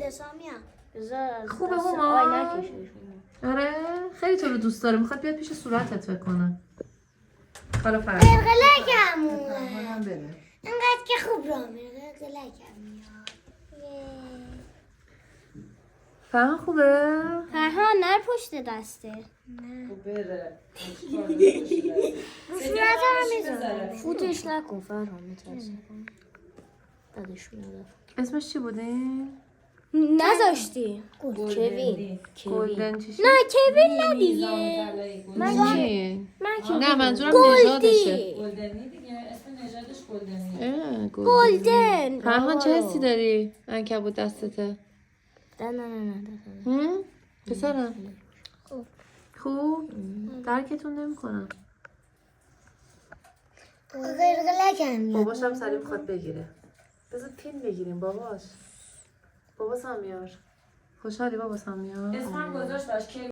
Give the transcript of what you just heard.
دیگه سامیا. بذار خوبه هما؟ آی نکشش. آره خیلی تو رو دوست داره، میخواد بیاد پیش صورتت فکر کنه. حالا فرق قلقلکم منم بره. اینقدر که خوب را میره قلقلکم میاد. فرهان خوبه؟ فرهان نر پشت دسته. خب بره. رو صورت هم میزنه. فوتش نکن فرهان میترسم. دادش میاد. اسمش چی بودین؟ نذاشتی. کوین. گلدن چیشی؟ نه کوین نه دیگه. چی؟ من نه منظورم گلدی. نژادشه. گلدنی دیگه اسم نژادش گلدنی. اه، گلدن. فرهان چه حسی داری؟ عنکبوت دستته. نه. هم؟ پسرم خوب؟ درکتون نمی کنم. قلقلکم میاد. باباشم سریع میخواد بگیره. بذار فیلم بگیریم باباش. بابا سامیار خوشحالی بابا سامیار؟ اسمم گذاشت باش